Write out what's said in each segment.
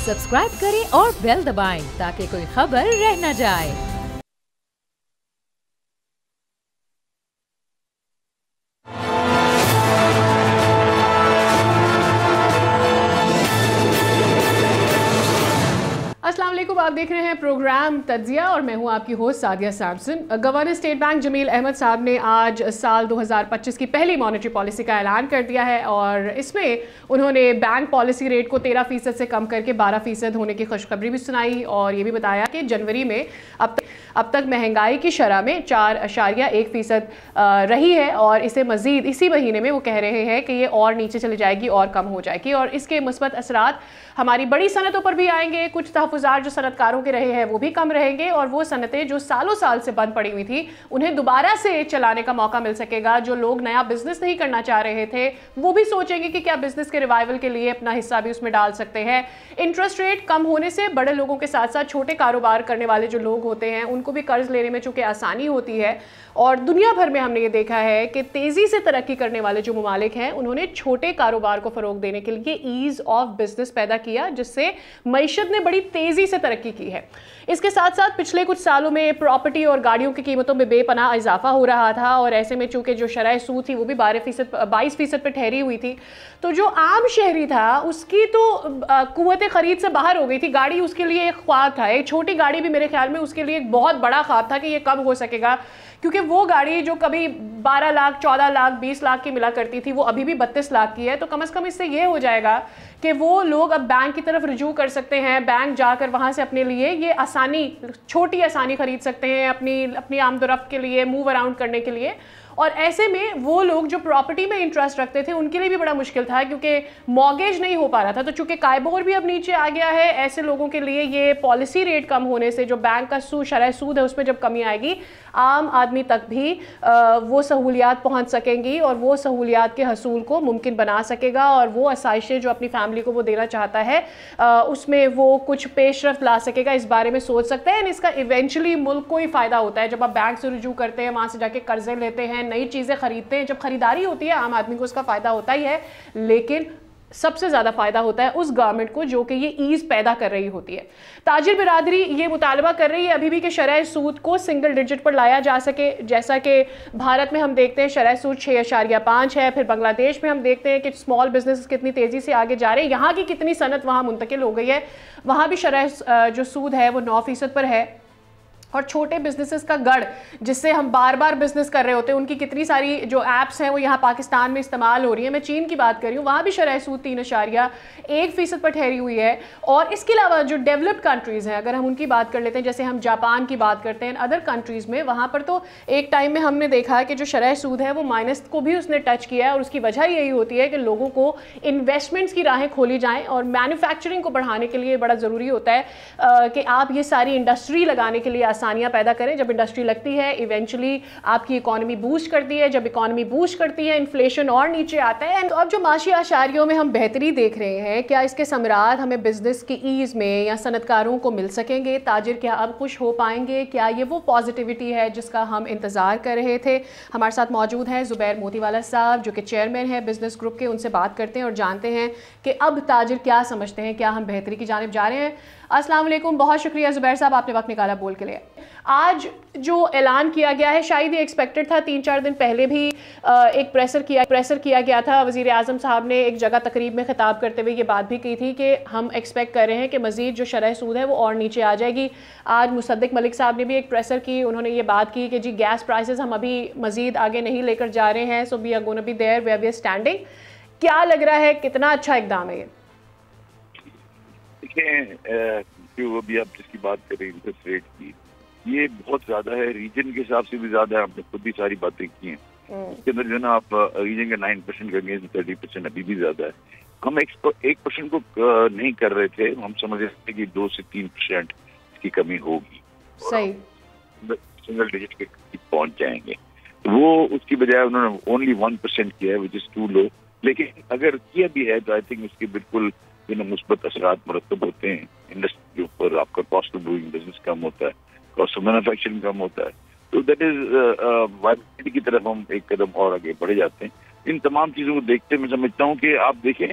Subscribe करें और bell दबाएं ताकि कोई खबर रह न जाए। अस्सलाम वालेकुम, आप देख रहे हैं प्रोग्राम तज्जिया और मैं हूं आपकी host Sadia Samson. Governor State Bank Jamil Ahmed साहब ने आज साल 2025 की पहली मॉनेटरी पॉलिसी का ऐलान कर दिया है और इसमें उन्होंने बैंक पॉलिसी रेट को 13% से कम करके 12% होने की खुशखबरी भी सुनाई और ये भी बताया कि जनवरी में अब तक महंगाई की शरह में 4.1% रही है और इसे मजीद इसी महीने में वो कह रहे हैं कि ये और नीचे चली जाएगी और कम हो जाएगी और इसके मुस्बत असरात हमारी बड़ी सनतों पर भी आएंगे। कुछ तहफ़्फ़ुज़ात जो सनतकारों के रहे हैं वो भी कम रहेंगे और वो सनतें जो सालों साल से बंद पड़ी हुई थी उन्हें दोबारा से चलाने का मौका मिल सकेगा। जो लोग नया बिजनेस नहीं करना चाह रहे थे वो भी सोचेंगे कि क्या बिजनेस के रिवाइवल के लिए अपना हिस्सा भी उसमें डाल सकते हैं। इंटरेस्ट रेट कम होने से बड़े लोगों के साथ साथ छोटे कारोबार करने वाले जो लोग होते हैं उनको भी कर्ज लेने में चूंकि आसानी होती है और दुनिया भर में हमने ये देखा है कि तेज़ी से तरक्की करने वाले जो ममालिक हैं उन्होंने छोटे कारोबार को फ़रोग देने के लिए ईज़ ऑफ बिजनेस पैदा किया जिससे मईशत ने बड़ी तेज़ी से तरक्की की है। इसके साथ साथ पिछले कुछ सालों में प्रॉपर्टी और गाड़ियों की कीमतों में बेपनाह इजाफा हो रहा था और ऐसे में चूंकि जो शरह सूद थी वो भी 22% पर ठहरी हुई थी तो जो आम शहरी था उसकी तो कुव्वत खरीद से बाहर हो गई थी। गाड़ी उसके लिए एक ख्वाब था, एक छोटी गाड़ी भी मेरे ख्याल में उसके लिए एक बहुत बड़ा ख्वाब था कि ये कब हो सकेगा, क्योंकि वो गाड़ी जो कभी 12 लाख 14 लाख 20 लाख की मिला करती थी वो अभी भी 32 लाख की है। तो कम से कम इससे ये हो जाएगा कि वो लोग अब बैंक की तरफ रुजू कर सकते हैं, बैंक जाकर वहाँ से अपने लिए ये आसानी छोटी आसानी खरीद सकते हैं अपनी आमदोरफ्त के लिए, मूव अराउंड करने के लिए। और ऐसे में वो लोग जो प्रॉपर्टी में इंटरेस्ट रखते थे उनके लिए भी बड़ा मुश्किल था क्योंकि मॉर्गेज नहीं हो पा रहा था। तो चूंकि कायबोर भी अब नीचे आ गया है, ऐसे लोगों के लिए ये पॉलिसी रेट कम होने से जो बैंक का शरह सूद है उसमें जब कमी आएगी आम आदमी तक भी वो सहूलियात पहुंच सकेंगी और वो सहूलियात के हसूल को मुमकिन बना सकेगा और वो आसाइशें जो अपनी फैमिली को वो देना चाहता है उसमें वो कुछ पेशरफ ला सकेगा। इस बारे में सोच सकते हैं। इसका इवेंचुअली मुल्क को ही फ़ायदा होता है जब आप बैंक से रुजू करते हैं, वहाँ से जाके कर्जे लेते हैं, नई चीज़ें खरीदते हैं। जब खरीदारी होती है आम आदमी को उसका फ़ायदा होता ही है, लेकिन सबसे ज़्यादा फ़ायदा होता है उस गवर्नमेंट को जो कि ये ईज़ पैदा कर रही होती है। ताजिर बिरादरी ये मुतालबा कर रही है अभी भी कि शरह सूद को सिंगल डिजिट पर लाया जा सके, जैसा कि भारत में हम देखते हैं शरह सूद 6.5 है, फिर बांग्लादेश में हम देखते हैं कि स्मॉल बिजनेस कितनी तेज़ी से आगे जा रहे हैं, यहाँ की कितनी सनत वहाँ मुंतकिल हो गई है, वहाँ भी शरह जो सूद है वो 9% पर है। और छोटे बिजनेसेस का गढ़ जिससे हम बार बार बिजनेस कर रहे होते हैं उनकी कितनी सारी जो ऐप्स हैं वो यहाँ पाकिस्तान में इस्तेमाल हो रही है। मैं चीन की बात कर रही हूँ, वहाँ भी शरह सूद 3.1% पर ठहरी हुई है। और इसके अलावा जो डेवलप्ड कंट्रीज़ हैं अगर हम उनकी बात कर लेते हैं, जैसे हम जापान की बात करते हैं, अदर कंट्रीज़ में वहाँ पर तो एक टाइम में हमने देखा है कि जो शरह सूद है वो माइनस को भी उसने टच किया है और उसकी वजह यही होती है कि लोगों को इन्वेस्टमेंट्स की राहें खोली जाएँ और मैन्युफैक्चरिंग को बढ़ाने के लिए बड़ा ज़रूरी होता है कि आप ये सारी इंडस्ट्री लगाने के लिए आसानियां पैदा करें। जब इंडस्ट्री लगती है इवेंचुअली आपकी इकोनॉमी बूस्ट करती है, जब इकोनॉमी बूस्ट करती है इन्फ्लेशन और नीचे आता है। तो अब जो माशी आशारियों में हम बेहतरी देख रहे हैं, क्या इसके समरात हमें बिजनेस की ईज में या सनतकारों को मिल सकेंगे? ताजिर क्या अब खुश हो पाएंगे? क्या ये वो पॉजिटिविटी है जिसका हम इंतज़ार कर रहे थे? हमारे साथ मौजूद हैं ज़ुबैर मोतीवाला साहब जो कि चेयरमैन है बिजनेस ग्रुप के। उनसे बात करते हैं और जानते हैं कि अब ताजिर क्या समझते हैं, क्या हम बेहतरी की जानिब जा रहे हैं। अस्सलाम वालेकुम, बहुत शुक्रिया ज़ुबैर साहब आपने वक्त निकाला बोल के लिए। आज जो ऐलान किया गया है शायद ये एक्सपेक्टेड था, 3-4 दिन पहले भी एक प्रेशर किया गया था। वज़ीर आज़म साहब ने एक जगह तकरीब में खिताब करते हुए ये बात भी की थी कि हम एक्सपेक्ट कर रहे हैं कि मज़ीद जो शरह सूद है वो और नीचे आ जाएगी। आज मुसद्दिक मलिक साहब ने भी एक प्रेशर की, उन्होंने ये बात की कि जी गैस प्राइसेस हम अभी मज़ीद आगे नहीं लेकर जा रहे हैं, so we are gonna be there where we are standing. क्या लग रहा है, कितना अच्छा इक़दाम है ये? देखिए जो अभी आप जिसकी बात कर रहे हैं इंटरेस्ट रेट की, ये बहुत ज्यादा है, रीजन के हिसाब से भी ज्यादा है। आपने खुद भी सारी बातें की हैं। इसके अंदर जो ना आप रीजन का 9% करेंगे, 30% अभी भी ज्यादा है। हम 1% को नहीं कर रहे थे, हम समझ रहे थे कि 2 से 3% इसकी कमी होगी, सही सिंगल डिजिट के पहुंच जाएंगे। तो वो उसकी बजाय उन्होंने ओनली 1% किया है, विच इज टू लो। लेकिन अगर किया भी है तो आई थिंक उसके बिल्कुल मुस्बत असरात मुरतब होते हैं इंडस्ट्री के ऊपर। आपका कॉस्ट ऑफ डूइंग बिजनेस कम होता है, कॉस्ट ऑफ मैन्युफैक्चरिंग कम होता है, तो दैट इज वाइबिलिटी की तरफ हम एक कदम और आगे बढ़े जाते हैं। इन तमाम चीजों को देखते मैं समझता हूँ कि आप देखें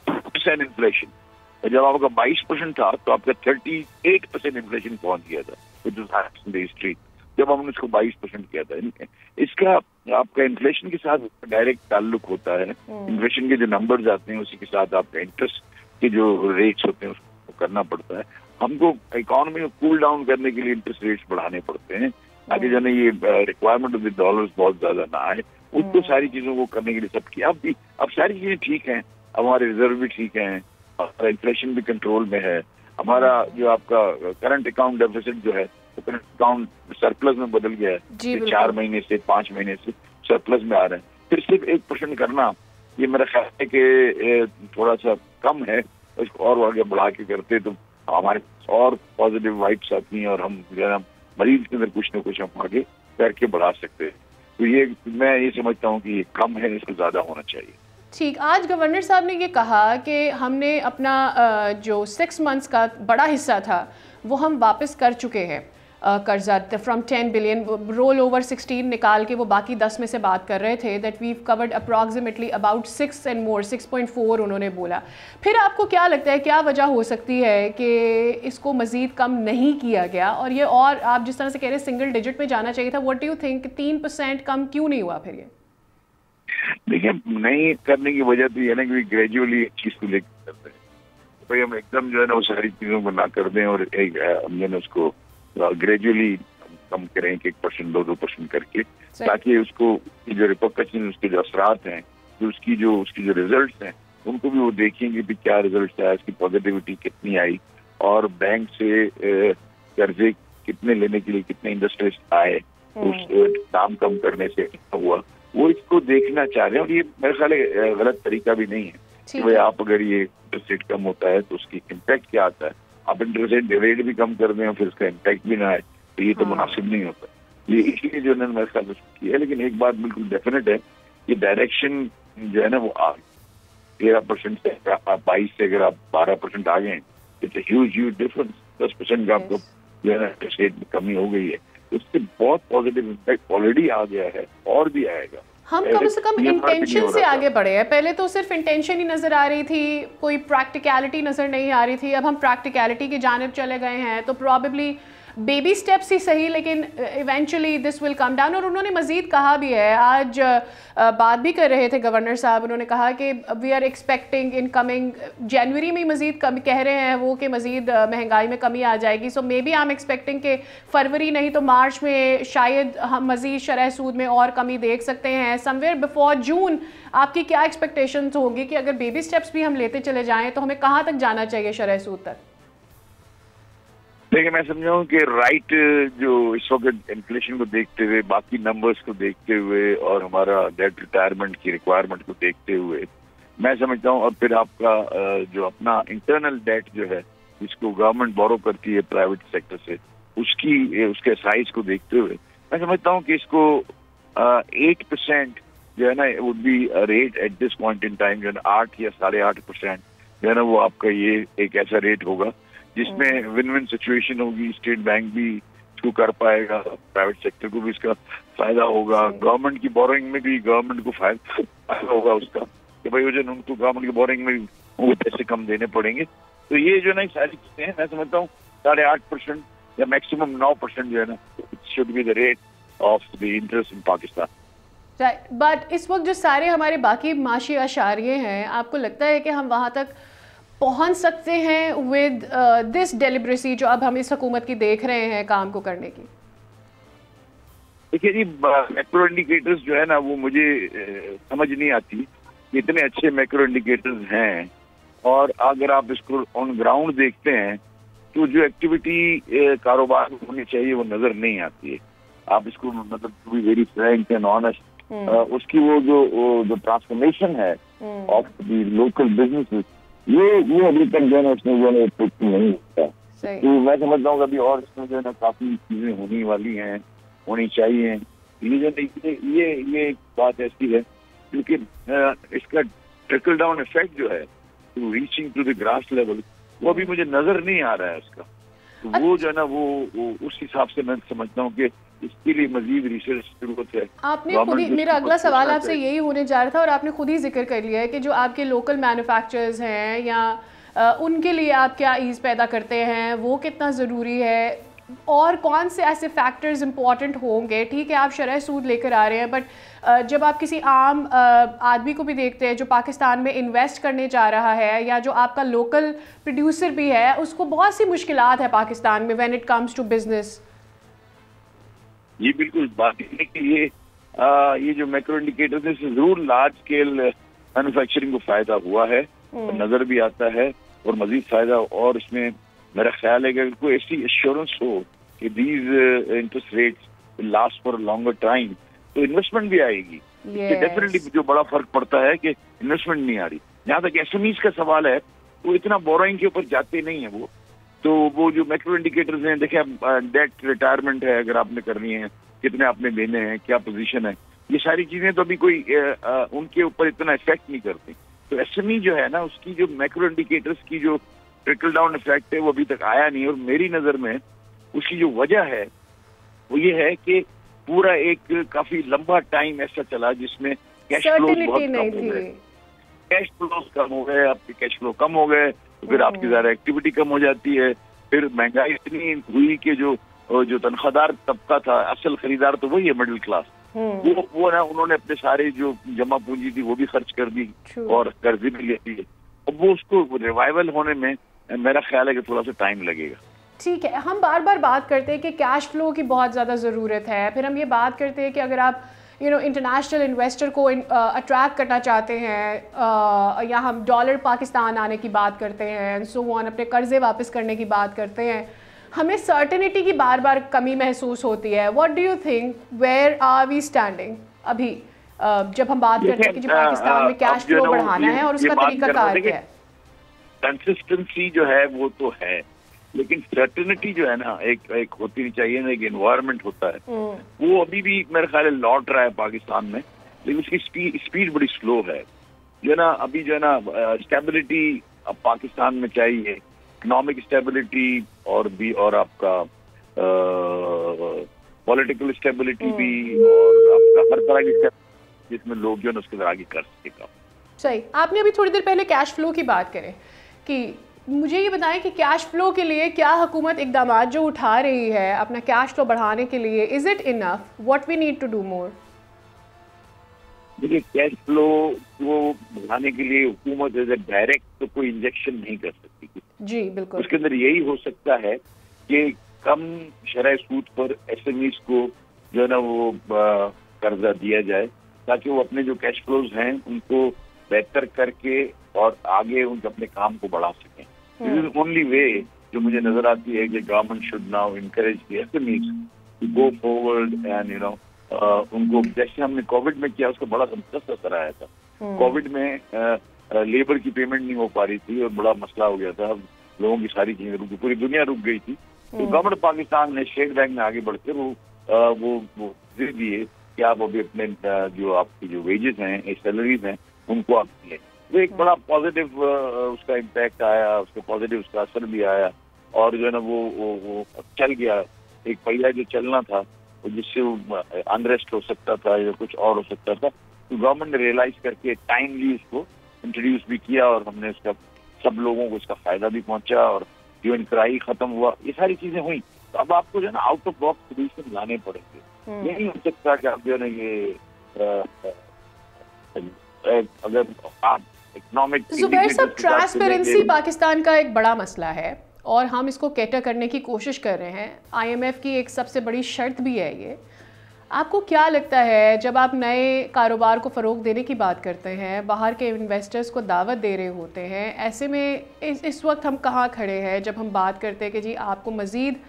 2% इन्फ्लेशन, जब आपका 22% था तो आपका 38% इन्फ्लेशन पहुंच गया था, which is highest in the history, जब हमने इसको 22% किया था। इसका आपका इन्फ्लेशन के साथ डायरेक्ट ताल्लुक होता है। इन्फ्लेशन के जो नंबर्स आते हैं उसी के साथ आपका इंटरेस्ट के जो रेट्स होते हैं उसको करना पड़ता है। हमको इकोनॉमी को कूल डाउन करने के लिए इंटरेस्ट रेट्स बढ़ाने पड़ते हैं ताकि जो है ये रिक्वायरमेंट ऑफ द डॉलर्स बहुत ज्यादा ना आए। उसको सारी चीजों को करने के लिए सब किया। अब सारी चीजें ठीक हैं, हमारे रिजर्व भी ठीक हैं, हमारा इन्फ्लेशन भी कंट्रोल में है, हमारा जो आपका करंट अकाउंट डेफिसिट जो है वो करंट अकाउंट सरप्लस में बदल गया है, 4 महीने से 5 महीने से सरप्लस में आ रहे हैं। फिर सिर्फ 1% करना ये मेरा ख्याल है कि थोड़ा सा कम है, इसको और आगे बढ़ा के करते तो हमारे और पॉजिटिव वाइब्स आती हैं और हम जो है मरीज के अंदर कुछ न कुछ हम आगे करके बढ़ा सकते हैं। तो ये मैं ये समझता हूँ कि ये कम है, इसको ज्यादा होना चाहिए। ठीक, आज गवर्नर साहब ने ये कहा कि हमने अपना जो 6 मंथ्स का बड़ा हिस्सा था वो हम वापस कर चुके हैं कर्जा, फ्रॉम 10 बिलियन रोल ओवर 16 निकाल के वो बाकी 10 में से बात कर रहे थे, that we covered approximately about 6 and more 6.4 उन्होंने बोला। फिर आपको क्या लगता है क्या वजह हो सकती है कि इसको मज़ीद कम नहीं किया गया, और ये और आप जिस तरह से कह रहे हैं सिंगल डिजिट में जाना चाहिए था, व्हाट डू यू थिंक 3% कम क्यों नहीं हुआ फिर ये? देखिए, नहीं करने की वजह तो ये ना कि ग्रेजुअली चीज को लेकर करते हैं, भाई हम एकदम जो है ना वो सारी चीजों को ना कर दें और एक हम जो है उसको ग्रेजुअली कम करें 1% 2% करके, ताकि उसको जो रिपोर्टेशन उसके जो असरात हैं, जो उसकी जो रिजल्ट्स हैं उनको भी वो देखेंगे भी क्या रिजल्ट आया, इसकी पॉजिटिविटी कितनी आई और बैंक से कर्जे कितने लेने के लिए कितने इंडस्ट्रिस्ट आए, उस दाम कम करने से हुआ, वो इसको देखना चाह रहे हैं। और ये मेरे ख्याल है गलत तरीका भी नहीं है कि भाई आप अगर ये इंटरेस्ट रेट कम होता है तो उसकी इम्पैक्ट क्या आता है, आप इंटरेस्ट रेट भी कम कर दें और फिर उसका इम्पैक्ट भी ना आए, तो ये तो मुनासिब नहीं होता। ये इसलिए जो है मेरे ख्याल किया है। लेकिन एक बात बिल्कुल डेफिनेट है कि डायरेक्शन जो है ना वो 13% से 22 से अगर आप 12% आ गए, इट्स अ ह्यूज डिफरेंस। 10% का आपको जो है ना इंटरेस्ट रेट में कमी हो गई है, उससे बहुत पॉजिटिव इम्पैक्ट ऑलरेडी आ गया है और भी आएगा। हम कम से कम इंटेंशन से आगे बढ़े हैं। पहले तो सिर्फ इंटेंशन ही नजर आ रही थी, कोई प्रैक्टिकलिटी नजर नहीं आ रही थी। अब हम प्रैक्टिकलिटी की जानिब चले गए हैं, तो प्रॉबेबली बेबी स्टेप्स ही सही लेकिन eventually this will come down. और उन्होंने मज़ीद कहा भी है, आज बात भी कर रहे थे गवर्नर साहब, उन्होंने कहा कि we are expecting in coming जनवरी में मज़ीद कम कह रहे हैं वो कि मज़ीद महंगाई में कमी आ जाएगी। So may be I am expecting कि फरवरी नहीं तो मार्च में शायद हम मज़ीद शरह सूद में और कमी देख सकते हैं समवेयर बिफोर जून। आपकी क्या एक्सपेक्टेशंस होगी कि अगर बेबी स्टेप्स भी हम लेते चले जाएँ तो हमें कहाँ तक जाना चाहिए शरह सूद तक? देखिए, मैं समझाऊं कि राइट जो इस वक्त इन्फ्लेशन को देखते हुए, बाकी नंबर्स को देखते हुए और हमारा डेट रिटायरमेंट की रिक्वायरमेंट को देखते हुए, मैं समझता हूँ और फिर आपका जो अपना इंटरनल डेट जो है जिसको गवर्नमेंट बोरो करती है प्राइवेट सेक्टर से, उसके साइज को देखते हुए मैं समझता हूँ कि इसको 8% जो है ना would be rate at this point in time, जो है 8 या 8.5% जो है ना वो आपका ये एक ऐसा रेट होगा जिसमें विन विन सिचुएशन होगी। स्टेट बैंक भी इसको कर पाएगा, प्राइवेट सेक्टर को भी इसका फायदा होगा, गवर्नमेंट की बोरोइंग में भी गवर्नमेंट को फायदा होगा उसका कि भाई वो जो उनको गवर्नमेंट की बोरोइंग में वो पैसे कम देने पड़ेंगे। तो ये जो ना सारी चीजें हैं, मैं समझता हूँ 8.5% या मैक्सिमम 9% जो है ना should be the rate of the interest in Pakistan. But इस वक्त जो सारे हमारे बाकी माशी आशारिये हैं, आपको लगता है कि हम वहाँ तक पहुंच सकते हैं विद दिस डेलिब्रेसी जो अब हम इस हुकूमत की देख रहे हैं काम को करने की? देखिए जी, मैक्रो इंडिकेटर्स जो है ना वो मुझे समझ नहीं आती, इतने अच्छे मैक्रो इंडिकेटर्स हैं और अगर आप इसको ऑन ग्राउंड देखते हैं तो जो एक्टिविटी कारोबार में होनी चाहिए वो नजर नहीं आती है। आप इसको मतलब to be very frank and honest, उसकी वो जो ट्रांसफॉर्मेशन है ऑफ द लोकल बिजनेसेस, ये अभी तक जो है ना उसमें जो है नहीं होता। तो मैं समझता हूँ अभी और इसमें जो है ना काफी चीजें होने वाली हैं, होनी चाहिए। ये एक बात ऐसी है क्योंकि इसका ट्रिकल डाउन इफेक्ट जो है to reaching to the grass level वो अभी मुझे नजर नहीं आ रहा है उसका। तो वो जो है ना वो उस हिसाब से मैं समझता हूँ कि इसके लिए मजीद रिसर्च जरूरत है। आपने खुद ही, मेरा अगला सवाल आपसे यही होने जा रहा था और आपने खुद ही जिक्र कर लिया है कि जो आपके लोकल मैन्युफैक्चरर्स हैं या उनके लिए आप क्या ईज़ पैदा करते हैं, वो कितना ज़रूरी है, और कौन से ऐसे फैक्टर्स इंपॉर्टेंट होंगे? ठीक है, आप शरह सूद लेकर आ रहे हैं, बट जब आप किसी आम आदमी को भी देखते हैं जो पाकिस्तान में इन्वेस्ट करने जा रहा है, या जो आपका लोकल प्रोड्यूसर भी है, उसको बहुत सी मुश्किलात है पाकिस्तान में when it comes to business. ये बिल्कुल बात है कि ये जो मैक्रो इंडिकेटर्स है, इससे जरूर लार्ज स्केल मैन्युफैक्चरिंग को फायदा हुआ है, नजर भी आता है, और मजीद फायदा। और इसमें मेरा ख्याल है कि अगर कोई ऐसी एश्योरेंस हो कि these interest rates last for longer time, तो इन्वेस्टमेंट भी आएगी। इससे डेफिनेटली जो बड़ा फर्क पड़ता है कि इन्वेस्टमेंट नहीं आ रही। जहाँ तक एसएमईज का सवाल है, वो इतना बोरोइंग के ऊपर जाते नहीं है वो। तो वो जो मैक्रो इंडिकेटर्स हैं, देखिए डेट रिटायरमेंट है अगर आपने करनी है, कितने आपने देने हैं, क्या पोजीशन है, ये सारी चीजें तो अभी कोई उनके ऊपर इतना इफेक्ट नहीं करती। तो एसएमई जो है ना, उसकी जो मैक्रो इंडिकेटर्स की जो ट्रिकल डाउन इफेक्ट है, वो अभी तक आया नहीं। और मेरी नजर में उसकी जो वजह है वो ये है कि पूरा एक काफी लंबा टाइम ऐसा चला जिसमें कैश फ्लो बहुत कम हो गए, कैश फ्लो कम हो गए, आपके कैश फ्लो कम हो गए, तो फिर आपकी ज्यादा एक्टिविटी कम हो जाती है। फिर महंगाई इतनी हुई कि जो तनख्वाहदार तबका था, असल खरीदार तो वही है मिडिल क्लास, वो ना उन्होंने अपने सारे जो जमा पूंजी थी वो भी खर्च कर दी और कर्जे भी ले लिए। अब वो उसको रिवाइवल होने में मेरा ख्याल है कि थोड़ा सा टाइम लगेगा। ठीक है, हम बार बार बात करते हैं कि कैश फ्लो की बहुत ज़्यादा ज़रूरत है, फिर हम ये बात करते हैं कि अगर आप इंटरनेशनल इन्वेस्टर को अट्रैक्ट करना चाहते हैं, या हम डॉलर पाकिस्तान आने की बात करते हैं, सो वन, अपने कर्जे वापस करने की बात करते हैं, हमें सर्टेनिटी की बार बार कमी महसूस होती है। What do you think, where are we standing अभी जब हम बात करते हैं कि जो पाकिस्तान में कैश फ्लो बढ़ाना है और उसका तरीका कार क्या है? कंसिस्टेंसी जो है वो तो है, लेकिन सर्टेनिटी जो है ना, एक होती नहीं चाहिए ना, एक एनवायरनमेंट होता है, वो अभी भी मेरे ख्याल है लौट रहा है पाकिस्तान में, लेकिन उसकी स्पीड बड़ी स्लो है। जो है ना अभी जो है ना स्टेबिलिटी अब पाकिस्तान में चाहिए, इकोनॉमिक स्टेबिलिटी और आपका पॉलिटिकल स्टेबिलिटी भी, और आपका हर तरह की स्टेबिलिटी जिसमें लोग जो है उसके अंदर आगे कर सकेगा। सही। आपने अभी थोड़ी देर पहले कैश फ्लो की बात करें, कि मुझे ये बताएं कि कैश फ्लो के लिए क्या हुकूमत इकदाम जो उठा रही है अपना कैश फ्लो बढ़ाने के लिए, is it enough, what we need to do more? देखिए, कैश फ्लो को बढ़ाने के लिए हुकूमत एज ए डायरेक्ट तो कोई इंजेक्शन नहीं कर सकती जी बिल्कुल। उसके अंदर यही हो सकता है कि कम शरह सूद पर एसएमईज को जो है ना वो कर्जा दिया जाए, ताकि वो अपने जो कैश फ्लोज हैं उनको बेहतर करके और आगे उनके अपने काम को बढ़ा सकें। दिस इज ओनली वे जो मुझे नजर आती है कि government should now encourage the SMEs to go forward and उनको, जैसे हमने कोविड में किया, उसका बड़ा जबरदस्त असर आया था। कोविड में लेबर की पेमेंट नहीं हो पा रही थी और बड़ा मसला हो गया था, लोगों की सारी चीजें रुक गई, पूरी दुनिया रुक गई थी। तो गवर्नमेंट पाकिस्तान ने स्टेट बैंक में आगे बढ़कर वो दिए कि आप अभी अपने जो आपकी जो वेजेस हैं, सैलरीज हैं, उनको आप दिए। तो एक बड़ा पॉजिटिव उसका इम्पैक्ट आया, उसका पॉजिटिव उसका असर भी आया, और जो है ना वो चल गया। एक पहिया जो चलना था जिससे अनरेस्ट हो सकता था या कुछ और हो सकता था, तो गवर्नमेंट ने रियलाइज करके टाइमली उसको इंट्रोड्यूस भी किया, और हमने उसका सब लोगों को इसका फायदा भी पहुंचा, और जो इनक्राई खत्म हुआ, ये सारी चीजें हुई। तो अब आपको जो है ना आउट ऑफ बॉक्स सोल्यूशन लाने पड़ेंगे। ये नहीं हो सकता कि आप जो है ना ये अगर आप इकोनॉमिक, जुबैर साहब, ट्रांसपेरेंसी पाकिस्तान का एक बड़ा मसला है और हम इसको कैटर करने की कोशिश कर रहे हैं। IMF की एक सबसे बड़ी शर्त भी है ये। आपको क्या लगता है, जब आप नए कारोबार को फ़रोग देने की बात करते हैं, बाहर के इन्वेस्टर्स को दावत दे रहे होते हैं, ऐसे में इस वक्त हम कहाँ खड़े हैं जब हम बात करते हैं कि जी आपको मज़ीद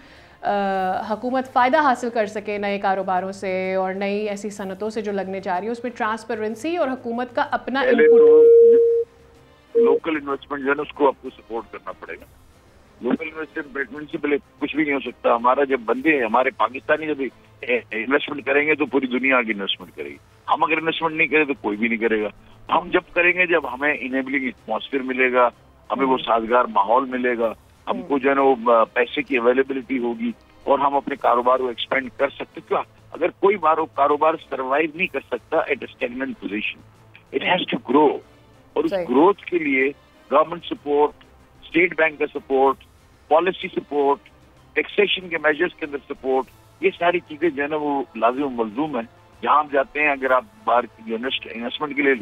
हुकूमत फ़ायदा हासिल कर सके नए कारोबारों से और नई ऐसी सनतों से जो लगने जा रही है, उसमें ट्रांसपेरेंसी और हुकूमत का अपना इनपुट, लोकल इन्वेस्टमेंट जो है ना उसको आपको सपोर्ट करना पड़ेगा। लोकल इन्वेस्टमेंट से पहले कुछ भी नहीं हो सकता। हमारा जब बंदे हमारे पाकिस्तानी जब इन्वेस्टमेंट करेंगे तो पूरी दुनिया आगे इन्वेस्टमेंट करेगी। हम अगर इन्वेस्टमेंट नहीं करें तो कोई भी नहीं करेगा। हम जब करेंगे जब हमें इनेबलिंग एटमॉस्फेयर मिलेगा, हमें वो साजगार माहौल मिलेगा, हमको जो है ना वो पैसे की अवेलेबिलिटी होगी और हम अपने कारोबार को एक्सपेंड कर सकते। क्यों? अगर कोई कारोबार सर्वाइव नहीं कर सकता at stagnant position, it has to grow, और उस ग्रोथ के लिए गवर्नमेंट सपोर्ट, स्टेट बैंक का सपोर्ट, पॉलिसी सपोर्ट, टैक्सेशन के मेजर्स के अंदर सपोर्ट, ये सारी चीजें जो है ना वो लाजिम मलजूम है। जहाँ आप जाते हैं, अगर आप बाहर की इन्वेस्टमेंट के लिए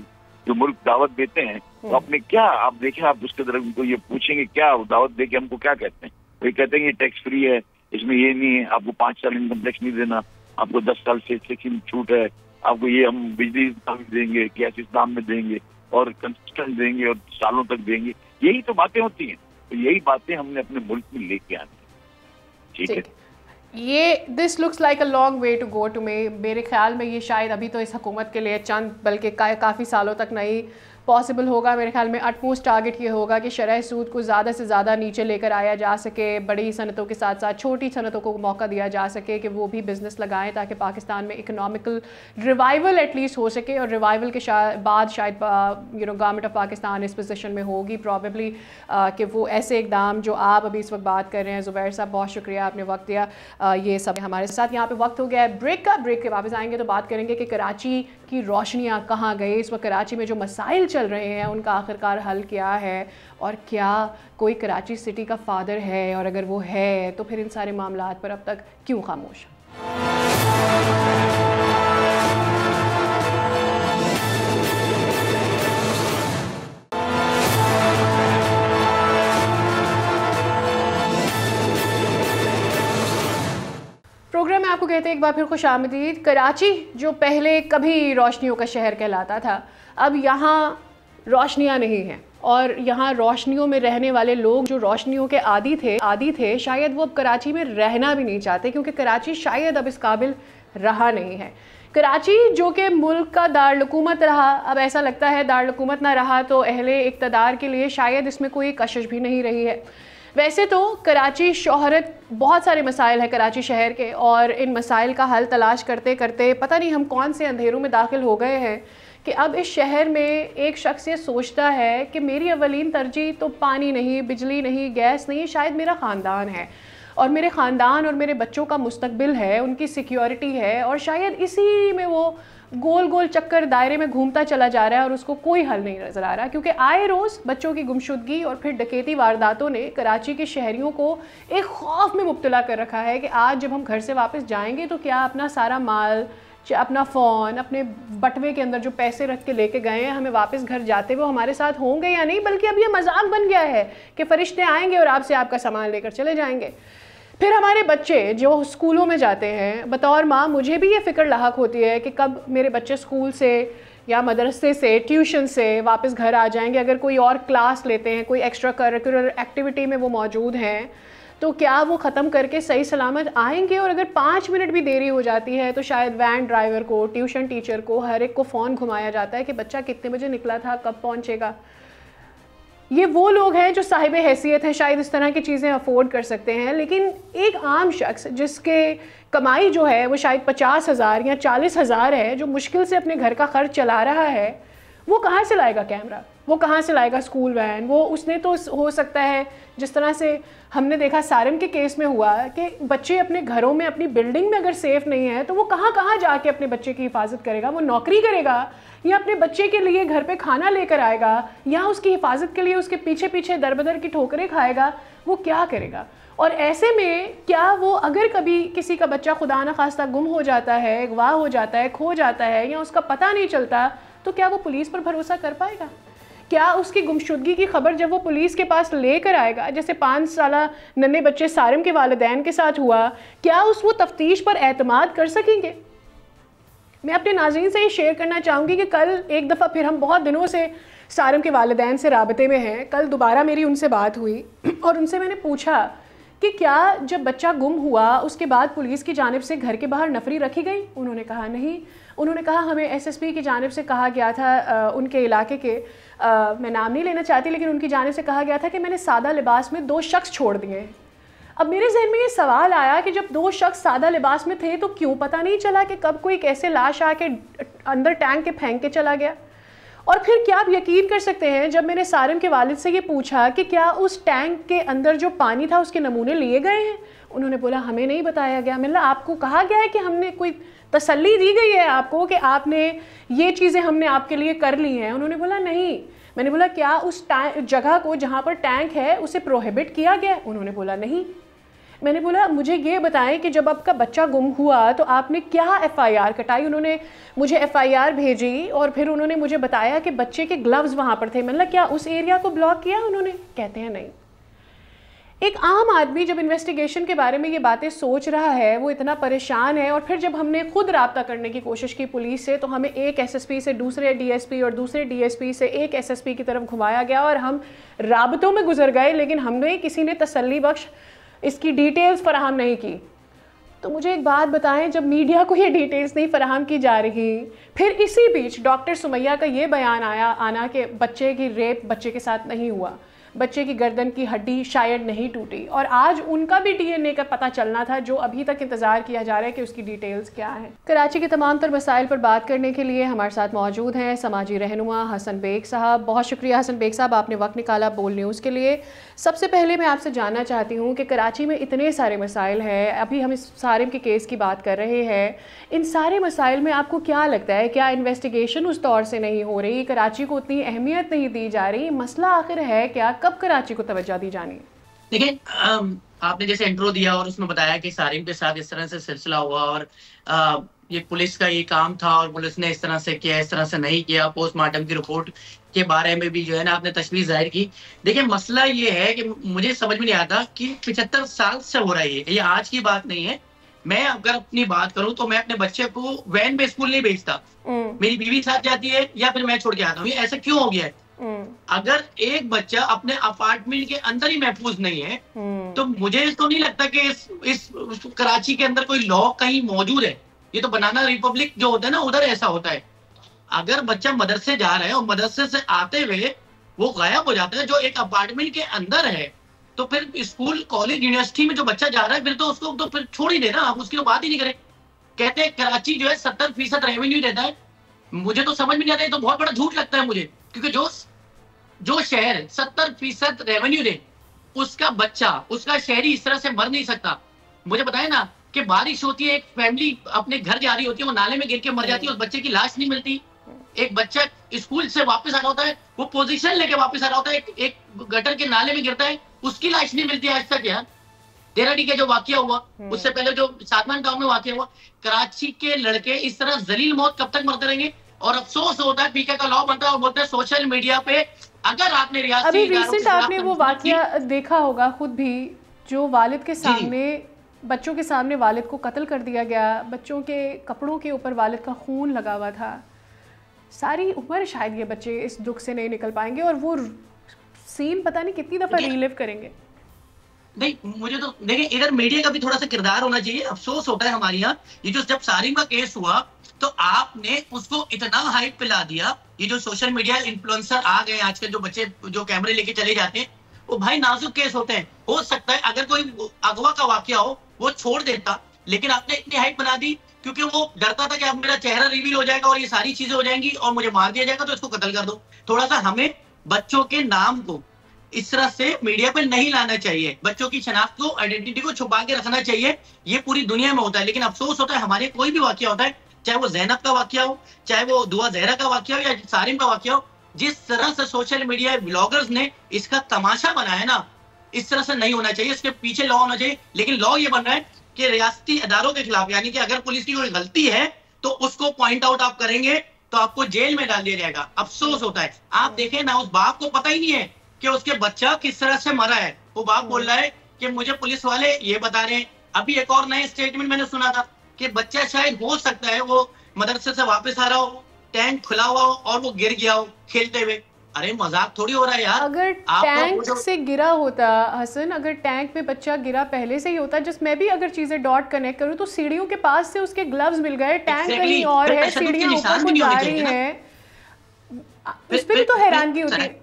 जो मुल्क दावत देते हैं, तो आपने क्या, आप देखें, आप उसके तरफ उनको ये पूछेंगे क्या दावत दे के हमको क्या कहते हैं। वो कहते हैं ये टैक्स फ्री है, इसमें ये नहीं है, आपको 5 साल इनकम टैक्स नहीं देना, आपको 10 साल से छूट है, आपको ये हम बिजली दाम देंगे, गैस इस दाम में देंगे और कंसिस्टेंट देंगे और सालों तक देंगे। यही तो बातें होती हैं। तो यही बातें हमने अपने मुल्क में लेके आनी है। ठीक है, ये this looks like a long way to go too मेरे ख्याल में ये शायद अभी तो इस हुकूमत के लिए चंद बल्कि काफ़ी सालों तक नहीं पॉसिबल होगा। मेरे ख्याल में अटमोस्ट टारगेट ये होगा कि शरह सूद को ज़्यादा से ज़्यादा नीचे लेकर आया जा सके, बड़ी सनतों के साथ साथ छोटी सनतों को मौका दिया जा सके कि वो भी बिज़नेस लगाएं, ताकि पाकिस्तान में इकोनॉमिकल रिवाइवल एटलीस्ट हो सके। और रिवाइवल के बाद शायद गवर्नमेंट ऑफ पाकिस्तान इस पोजीशन में होगी प्रॉबेबली कि वो ऐसे इकदाम जो आप अभी इस वक्त बात कर रहे हैं। ज़ुबैर साहब बहुत शुक्रिया, आपने वक्त दिया। ये सब हमारे साथ यहाँ पे वक्त हो गया है ब्रेक का। ब्रेक के वापस आएंगे तो बात करेंगे कि कराची की रोशनियाँ कहाँ गई, इस वक्त कराची में जो मसाइल चल रहे हैं उनका आखिरकार हल क्या है, और क्या कोई कराची सिटी का फादर है, और अगर वो है तो फिर इन सारे मामलात पर अब तक क्यों खामोश। प्रोग्राम में आपको कहते हैं एक बार फिर खुश आमदीद। कराची जो पहले कभी रोशनियों का शहर कहलाता था, अब यहाँ रोशनियाँ नहीं हैं, और यहाँ रोशनियों में रहने वाले लोग जो रोशनियों के आदी थे शायद वो अब कराची में रहना भी नहीं चाहते, क्योंकि कराची शायद अब इस काबिल रहा नहीं है। कराची जो कि मुल्क का दारुलहुकूमत रहा, अब ऐसा लगता है दारुलहुकूमत ना रहा तो अहले इक़्तिदार के लिए शायद इसमें कोई कशिश भी नहीं रही है। वैसे तो कराची शोहरत, बहुत सारे मसाइल हैं कराची शहर के, और इन मसाइल का हल तलाश करते करते पता नहीं हम कौन से अंधेरों में दाखिल हो गए हैं कि अब इस शहर में एक शख्स ये सोचता है कि मेरी अवलीन तरजीह तो पानी नहीं, बिजली नहीं, गैस नहीं, शायद मेरा ख़ानदान है, और मेरे ख़ानदान और मेरे बच्चों का मुस्तकबिल है, उनकी सिक्योरिटी है, और शायद इसी में वो गोल गोल चक्कर दायरे में घूमता चला जा रहा है और उसको कोई हल नहीं नज़र आ रहा। क्योंकि आए रोज़ बच्चों की गुमशुदगी और फिर डकैती वारदातों ने कराची के शहरियों को एक खौफ में मुब्तला कर रखा है कि आज जब हम घर से वापस जाएंगे तो क्या अपना सारा माल, अपना फ़ोन, अपने बटवे के अंदर जो पैसे रख के लेके गए हैं, हमें वापस घर जाते हुए हमारे साथ होंगे या नहीं, बल्कि अब ये मजाक बन गया है कि फ़रिश्ते आएंगे और आपसे आपका सामान लेकर चले जाएंगे। फिर हमारे बच्चे जो स्कूलों में जाते हैं, बतौर माँ मुझे भी ये फ़िक्र लाहक होती है कि कब मेरे बच्चे स्कूल से या मदरसे से, ट्यूशन से वापस घर आ जाएंगे। अगर कोई और क्लास लेते हैं, कोई एक्स्ट्रा करिकुलर एक्टिविटी में वो मौजूद हैं, तो क्या वो ख़त्म करके सही सलामत आएंगे? और अगर 5 मिनट भी देरी हो जाती है तो शायद वैन ड्राइवर को, ट्यूशन टीचर को, हर एक को फ़ोन घुमाया जाता है कि बच्चा कितने बजे निकला था, कब पहुँचेगा। ये वो लोग हैं जो साहिब हैसियत हैं, शायद इस तरह की चीज़ें अफोर्ड कर सकते हैं, लेकिन एक आम शख्स जिसके कमाई जो है वो शायद 50,000 या 40,000 है, जो मुश्किल से अपने घर का खर्च चला रहा है, वो कहाँ से लाएगा कैमरा, वो कहाँ से लाएगा स्कूल वैन? वो उसने तो हो सकता है जिस तरह से हमने देखा सारिम के केस में हुआ कि बच्चे अपने घरों में, अपनी बिल्डिंग में अगर सेफ़ नहीं है तो वो कहाँ जाके अपने बच्चे की हिफाजत करेगा? वो नौकरी करेगा या अपने बच्चे के लिए घर पे खाना लेकर आएगा, या उसकी हिफाजत के लिए उसके पीछे पीछे दर बदर की ठोकरें खाएगा? वो क्या करेगा? और ऐसे में क्या वो, अगर कभी किसी का बच्चा खुदा न खास्ता गुम हो जाता है, अगवा हो जाता है, खो जाता है, या उसका पता नहीं चलता, तो क्या वो पुलिस पर भरोसा कर पाएगा? क्या उसकी गुमशुदगी की खबर जब वो पुलिस के पास लेकर आएगा, जैसे 5 साला नन्हे बच्चे सारिम के वालिदैन के साथ हुआ, क्या वो तफ्तीश पर एतमाद कर सकेंगे? मैं अपने नाज़रीन से ये शेयर करना चाहूँगी कि कल एक दफ़ा फिर, हम बहुत दिनों से सारिम के वालिदैन से राबते में हैं, कल दोबारा मेरी उनसे बात हुई और उनसे मैंने पूछा कि क्या जब बच्चा गुम हुआ उसके बाद पुलिस की जानिब से घर के बाहर नफरी रखी गई? उन्होंने कहा नहीं। उन्होंने कहा हमें एसएसपी की जानिब से कहा गया था, उनके इलाके के, मैं नाम नहीं लेना चाहती, लेकिन उनकी जानिब से कहा गया था कि मैंने सादा लिबास में 2 शख्स छोड़ दिए हैं। अब मेरे जहन में ये सवाल आया कि जब 2 शख्स सादा लिबास में थे तो क्यों पता नहीं चला कि कब कोई कैसे लाश आके अंदर टैंक के फेंक के चला गया? और फिर क्या आप यकीन कर सकते हैं, जब मैंने सारिम के वालिद से ये पूछा कि क्या उस टैंक के अंदर जो पानी था उसके नमूने लिए गए हैं, उन्होंने बोला हमें नहीं बताया गया। मतलब आपको कहा गया है कि हमने, कोई तसल्ली दी गई है आपको कि आपने ये चीज़ें हमने आपके लिए कर ली हैं? उन्होंने बोला नहीं। मैंने बोला क्या उस जगह को जहाँ पर टैंक है उसे प्रोहिबिट किया गया? उन्होंने बोला नहीं। मैंने बोला मुझे ये बताएं कि जब आपका बच्चा गुम हुआ तो आपने क्या एफआईआर कटाई? उन्होंने मुझे एफआईआर भेजी और फिर उन्होंने मुझे बताया कि बच्चे के ग्लव्स वहाँ पर थे। मैंने क्या उस एरिया को ब्लॉक किया? उन्होंने कहते हैं नहीं। एक आम आदमी जब इन्वेस्टिगेशन के बारे में ये बातें सोच रहा है, वो इतना परेशान है, और फिर जब हमने खुद राब्ता करने की कोशिश की पुलिस से, तो हमें एक एसएसपी से दूसरे डीएसपी और दूसरे डीएसपी से एक एसएसपी की तरफ घुमाया गया और हम राबतों में गुजर गए, लेकिन हमने किसी ने तसल्ली बख्श इसकी डिटेल्स फराहम नहीं की। तो मुझे एक बात बताएं, जब मीडिया को ये डिटेल्स नहीं फराहम की जा रही, फिर इसी बीच डॉक्टर सुमैया का ये बयान आना कि बच्चे की रेप बच्चे के साथ नहीं हुआ, बच्चे की गर्दन की हड्डी शायद नहीं टूटी, और आज उनका भी डीएनए का पता चलना था, जो अभी तक इंतजार किया जा रहा है कि उसकी डिटेल्स क्या है। कराची के तमाम तर मसाइल पर बात करने के लिए हमारे साथ मौजूद हैं समाजी रहनुमा हसन बेग साहब। बहुत शुक्रिया हसन बेग साहब, आपने वक्त निकाला बोल न्यूज़ के लिए। सबसे पहले मैं आपसे जानना चाहती हूँ कि कराची में इतने सारे मसाइल हैं, अभी हम इस सारिम के केस की बात कर रहे हैं, इन सारे मसाइल में आपको क्या लगता है, क्या इन्वेस्टिगेशन उस तौर से नहीं हो रही, कराची को उतनी अहमियत नहीं दी जा रही, मसला आखिर है क्या, कब कराची को तवज्जो दी जानी है? देखिए, आपने जैसे इंट्रो दिया और उसमें बताया कि सारिम के साथ इस तरह से सिलसिला हुआ और ये पुलिस का ये काम था और पुलिस ने इस तरह से किया, इस तरह से नहीं किया, पोस्टमार्टम की रिपोर्ट के बारे में भी जो है ना आपने तशवीश जाहिर की। देखिए, मसला ये है कि मुझे समझ में नहीं आता कि 75 साल से हो रहा है, ये आज की बात नहीं है। मैं अगर अपनी बात करूं तो मैं अपने बच्चे को वैन में स्कूल नहीं भेजता, मेरी बीवी साथ जाती है या फिर मैं छोड़ के आता हूँ। ये ऐसा क्यों हो गया है? अगर एक बच्चा अपने अपार्टमेंट के अंदर ही महफूज नहीं है तो मुझे तो नहीं लगता कि इस कराची के अंदर कोई लॉ कहीं मौजूद है। ये तो बनाना रिपब्लिक जो होता है ना, उधर ऐसा होता है। अगर बच्चा मदरसे जा रहा है और मदरसे से आते हुए वो गायब हो जाता है जो एक अपार्टमेंट के अंदर है, तो फिर स्कूल कॉलेज यूनिवर्सिटी में जो बच्चा जा रहा है फिर तो उसको तो फिर छोड़ ही देना, आप उसकी तो बात ही नहीं करें। कहते हैं कराची जो है 70% रेवेन्यू देता है, मुझे तो समझ में नहीं आता, ये तो बहुत बड़ा झूठ लगता है मुझे, क्योंकि जो शहर 70% रेवेन्यू दे उसका बच्चा, उसका शहरी इस तरह से मर नहीं सकता। मुझे बताया ना कि बारिश होती है, एक फैमिली अपने घर जा रही होती है, वो नाले में गिर के मर जाती है, उस बच्चे की लाश नहीं मिलती। एक बच्चा स्कूल से वापस आ रहा होता है, वो पोजीशन लेके वापस आ रहा होता है, एक गटर के नाले में गिरता है, उसकी लाश नहीं मिलती आज तक। यार देहरादून का जो वाकया हुआ, उससे पहले जो सातवान टाउन में वाकया हुआ, कराची के लड़के इस तरह जलील मौत कब तक मरते रहेंगे? और अफसोस होता है पीके का लॉ बनता है और बोलते हैं सोशल मीडिया पे अगर आपने अभी रिसेंट आपने वो वाकया देखा होगा खुद भी, जो वालिद के सामने, बच्चों के सामने वालिद को कत्ल कर दिया गया, बच्चों के कपड़ों के ऊपर वालिद का खून लगा हुआ था। सारी उम्र शायद ये बच्चे इस दुख से नहीं निकल पाएंगे और वो सीन पता नहीं कितनी दफा रीलिव करेंगे। नहीं, मुझे तो देखिए इधर मीडिया का भी थोड़ा सा किरदार होना चाहिए। अफसोस होता है हमारे यहाँ, ये जो जब सारिम का केस हुआ तो आपने उसको इतना हाइप पिला दिया। ये जो सोशल मीडिया इन्फ्लुएंसर आ गए आजकल, जो बच्चे जो कैमरे लेके चले जाते हैं, वो भाई नाजुक केस होते हैं। हो सकता है अगर कोई अगवा का वाकया हो वो छोड़ देता, लेकिन आपने इतनी हाइप बना दी क्योंकि वो डरता था कि अब मेरा चेहरा रिवील हो जाएगा और ये सारी चीजें हो जाएंगी और मुझे मार दिया जाएगा, तो इसको कत्ल कर दो। थोड़ा सा हमें बच्चों के नाम को इस तरह से मीडिया पे नहीं लाना चाहिए, बच्चों की शनाख्त को, आइडेंटिटी को छुपा के रखना चाहिए। ये पूरी दुनिया में होता है, लेकिन अफसोस होता है हमारे कोई भी वाकया होता है, चाहे वो जैनब का वाकया हो, चाहे वो दुआ जहरा का वाकया हो या सारिम का वाकया हो, जिस तरह से सोशल मीडिया ब्लॉगर्स ने इसका तमाशा बनाया ना, इस तरह से नहीं होना चाहिए। इसके पीछे लॉ होना चाहिए, लेकिन लॉ ये बन रहा है कि रियासती अदारों के खिलाफ, यानी कि अगर पुलिस की कोई गलती है तो उसको पॉइंट आउट आप करेंगे तो आपको जेल में डाल दिया जाएगा। अफसोस होता है, आप देखें ना, उस बाप को पता ही नहीं है कि उसके बच्चा किस तरह से मरा है। वो बाप बोल रहा है कि मुझे पुलिस वाले ये बता रहे हैं। अभी एक और नए स्टेटमेंट मैंने सुना था कि बच्चा शायद हो सकता है वो मदरसे से वापस आ रहा हो, टैंक खुला हुआ हो और वो गिर गया हो खेलते हुए। अरे मजाक थोड़ी हो रहा है यार। अगर टैंक से गिरा होता हसन, अगर टैंक में बच्चा गिरा पहले से ही होता, जिस मैं भी अगर चीजें डॉट कनेक्ट करूं तो सीढ़ियों के पास से उसके ग्लव्स मिल गए, टैंक कहीं और है, सीढ़ियां ऊपर को जा रही हैं, उस पर भी तो हैरानगी होती है।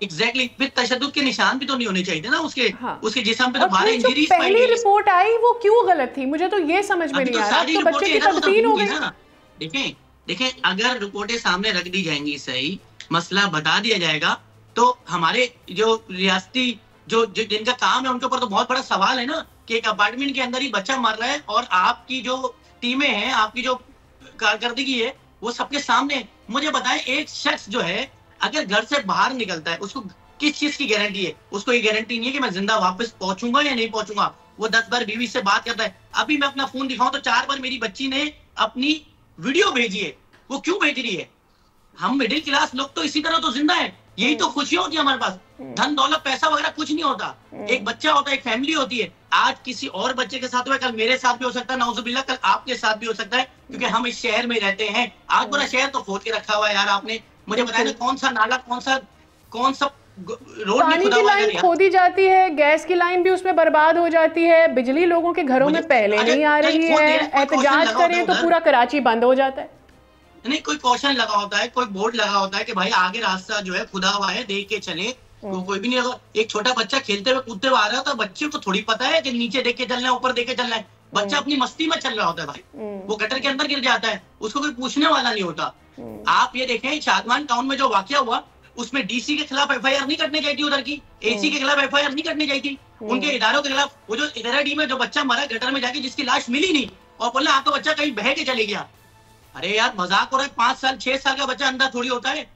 एग्जैक्टली, फिर तशद्दुद के निशान भी तो नहीं होने चाहिए थे ना उसके, उसके जिस्म पे तो मारे इंजरीज। पहली रिपोर्ट आई वो क्यों गलत थी, मुझे तो ये समझ में नहीं आ रहा। तो बच्चे की तदफीन हो गई। देखें अगर रिपोर्टें सामने रख दी जाएंगी, सही मसला बता दिया जाएगा, तो हमारे जो रियासती जो जिनका काम है उनके ऊपर तो बहुत बड़ा सवाल है ना कि एक अपार्टमेंट के अंदर ही बच्चा मर रहा है और आपकी जो टीमें हैं, आपकी जो कारकर्दगी है वो सबके सामने। मुझे बताएं, एक शख्स जो है अगर घर से बाहर निकलता है उसको किस चीज की गारंटी है? उसको ये गारंटी नहीं है कि मैं जिंदा वापस पहुंचूंगा या नहीं पहुंचूंगा। वो 10 बार बीवी से बात करता है। अभी मैं अपना फोन दिखाऊं तो 4 बार मेरी बच्ची ने अपनी वीडियो भेजी है। वो क्यों भेज रही है? हम मिडिल क्लास लोग तो इसी तरह तो जिंदा है। यही तो खुशियां होती है हमारे पास। धन दौलत पैसा वगैरह कुछ नहीं होता। एक बच्चा होता है, एक फैमिली होती है। आज किसी और बच्चे के साथ हुआ, कल मेरे साथ भी हो सकता है, नाउजुबिल्लाह कल आपके साथ भी हो सकता है, क्योंकि हम इस शहर में रहते हैं। आज पूरा शहर तो खोद के रखा हुआ है यार। आपने मुझे बताया ना कौन सा नाला, कौन सा रोड नहीं खुदा हुआ है। पानी की लाइन खोदी जाती है, गैस की लाइन भी उसमें बर्बाद हो जाती है, बिजली लोगों के घरों में पहले नहीं आ रही है, एहतजाज करें तो पूरा कराची बंद हो जाता है। नहीं, कोई कॉशन लगा होता है, कोई बोर्ड लगा होता है कि भाई आगे रास्ता जो है खुदा हुआ है, देख के चले। तो कोई भी नहीं लगा। एक छोटा बच्चा खेलते हुए कूदते हुए आ रहा था, बच्चे को थोड़ी पता है कि नीचे देख के चलना है, ऊपर देख के चलना है। बच्चा अपनी मस्ती में चल रहा होता है भाई, वो गटर के अंदर गिर जाता है, उसको कोई पूछने वाला नहीं होता। आप ये देखें शादमान टाउन में जो वाकया हुआ, उसमें डीसी के खिलाफ एफआईआर नहीं करनी चाहिए थी, उधर की एसी के खिलाफ एफआईआर नहीं करनी चाहिए थी, उनके इदारों के खिलाफ। वो जो इधर में जो बच्चा मरा गटर में जाके, जिसकी लाश मिली नहीं, और बोला आपका बच्चा कहीं बह के चले गया। अरे यार मजाक हो रहा है, 5 साल 6 साल का बच्चा अंदर थोड़ी होता है।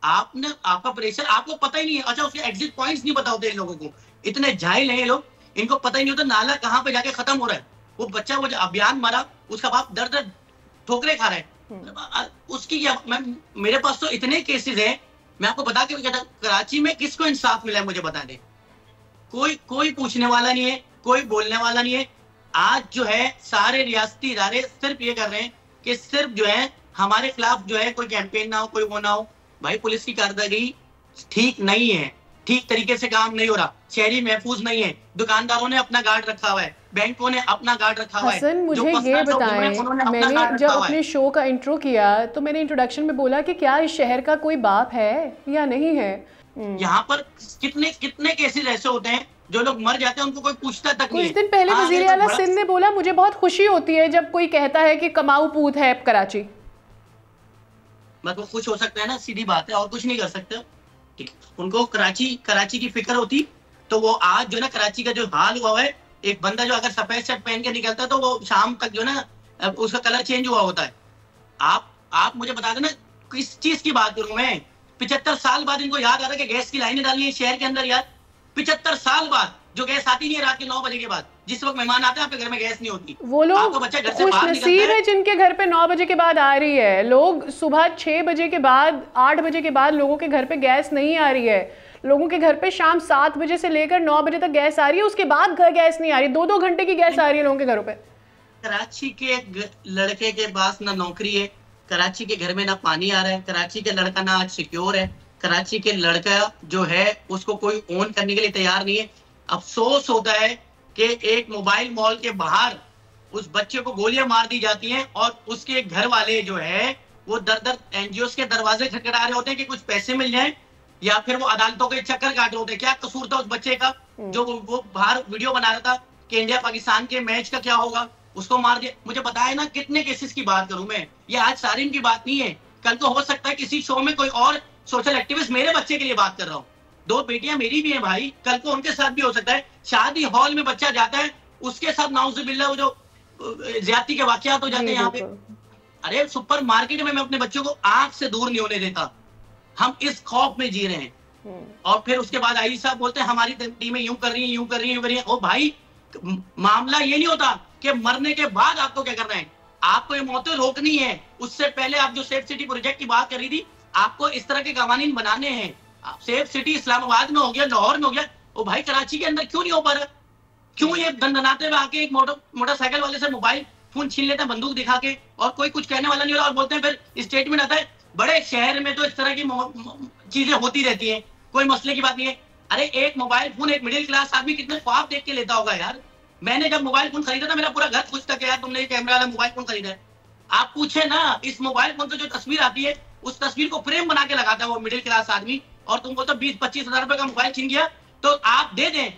आपने आपका प्रेशर आपको पता ही नहीं है। अच्छा, उसके एग्जिट पॉइंट्स नहीं पता होते इन लोगों को। इतने जाहिल हैं ये लोग, इनको पता ही नहीं होता नाला कहाँ पे जाके खत्म हो रहा है। वो बच्चा वो जो अभियान मरा, उसका बाप दर्द दर्द ठोकरे खा रहा है। उसकी क्या, मेरे पास तो इतने केसेस हैं। मैं आपको बता के कराची में किसको इंसाफ मिला है मुझे बता दे। कोई पूछने वाला नहीं है, कोई बोलने वाला नहीं है। आज जो है सारे रियासती इदारे सिर्फ ये कर रहे हैं कि सिर्फ जो है हमारे खिलाफ जो है कोई कैंपेन ना हो, कोई वो ना हो। भाई पुलिस की कारकर्दगी ठीक नहीं है, ठीक तरीके से काम नहीं हो रहा, शहरी महफूज नहीं है। दुकानदारों ने अपना गार्ड रखा हुआ है, बैंकों ने अपना गार्ड रखा हुआ है। हसन, मुझे ये बताएं, मैंने जब अपने शो का इंट्रो किया तो मैंने इंट्रोडक्शन में बोला कि क्या इस शहर का कोई बाप है या नहीं है। यहाँ पर कितने केसेस ऐसे होते हैं जो लोग मर जाते हैं, उनको कोई पूछता तक नहीं है। कुछ दिन पहले वजीर आला सिंध ने बोला मुझे बहुत खुशी होती है जब कोई कहता है कि कमाऊ पूत है कराची। मतलब खुश हो सकता है ना, सीधी बात है, और कुछ नहीं कर सकते। ठीक, उनको कराची की फिक्र होती तो वो आज जो ना कराची का जो हाल हुआ है, एक बंदा जो अगर सफेद शर्ट पहन के निकलता है तो वो शाम तक जो ना उसका कलर चेंज हुआ होता है। आप मुझे बता देना किस चीज की बात करूं मैं। 75 साल बाद इनको याद आ रहा है कि गैस की लाइनें डालनी है शहर के अंदर। यार 75 साल बाद जो गैस आती नहीं है रात के 9 बजे के बाद, जिस वक्त मेहमान आते हैं आपके घर में गैस नहीं होती। वो लोग खुश नसीब है जिनके घर पे 9 बजे के बाद आ रही है। लोग सुबह 6 बजे के बाद 8 बजे के बाद लोगों के घर पे गैस नहीं आ रही है। लोगों के घर पे शाम 7 बजे से लेकर 9 बजे तक गैस आ रही है, उसके बाद गैस नहीं आ रही। 2-2 घंटे की गैस आ रही है लोगों के घरों पे। कराची के लड़के के पास ना नौकरी है, कराची के घर में ना पानी आ रहा है, कराची के लड़का ना आज सिक्योर है, कराची के लड़का जो है उसको कोई ओन करने के लिए तैयार नहीं है। अफसोस होता है कि एक मोबाइल मॉल के बाहर उस बच्चे को गोलियां मार दी जाती हैं और उसके घर वाले जो है वो दर एनजीओ के दरवाजे खटखटा रहे होते हैं कि कुछ पैसे मिल जाएं, या फिर वो अदालतों के चक्कर काट रहे होते हैं। क्या कसूर था उस बच्चे का जो वो बाहर वीडियो बना रहा था कि इंडिया पाकिस्तान के मैच का क्या होगा, उसको मार दिया। मुझे पता है ना कितने केसेस की बात करूं मैं। ये आज सारिम की बात नहीं है, कल को हो सकता है किसी शो में कोई और सोशल एक्टिविस्ट मेरे बच्चे के लिए बात कर रहा हूँ। 2 बेटियां मेरी भी हैं भाई, कल को उनके साथ भी हो सकता है। शादी हॉल में बच्चा जाता है, उसके साथ नाउजुबिल्लाह वो जो ज्यादती के वाकयात हो जाते हैं यहाँ पे। अरे सुपर मार्केट में मैं अपने बच्चों को आंख से दूर नहीं होने देता। हम इस खौफ में जी रहे हैं। और फिर उसके बाद आई साहब बोलते हैं हमारी टीमें यूं कर रही है, यूं कर रही है, यूं कर रही है। ओ भाई, मामला ये नहीं होता कि मरने के बाद आपको क्या करना है, आपको ये मौतें रोकनी है। उससे पहले आप जो सेफ सिटी प्रोजेक्ट की बात कर रही थी, आपको इस तरह के कानून बनाने हैं। सेफ सिटी इस्लामाबाद में हो गया, लाहौर में हो गया, ओ भाई कराची के अंदर क्यों नहीं हो पा रहा? क्यों ये दंदनाते हुए आके एक मोटरसाइकिल वाले से मोबाइल फोन छीन लेते हैं बंदूक दिखा के, और कोई कुछ कहने वाला नहीं हो रहा, और बोलते हैं फिर स्टेटमेंट आता है बड़े शहर में तो इस तरह की चीजें होती रहती हैं, कोई मसले की बात नहीं है। अरे एक मोबाइल फोन एक मिडिल क्लास आदमी कितने ख्वाब देख के लेता होगा यार। मैंने जब मोबाइल फोन खरीदा था मेरा पूरा घर खुश था कि यार तुमने कैमरा वाला मोबाइल फोन खरीदा है। आप पूछे ना, इस मोबाइल फोन से जो तस्वीर आती है उस तस्वीर को फ्रेम बना के लगाता है वो मिडिल क्लास आदमी, और तुम बोलते 20-25 हजार रुपए का मोबाइल छीन गया तो आप दे दें।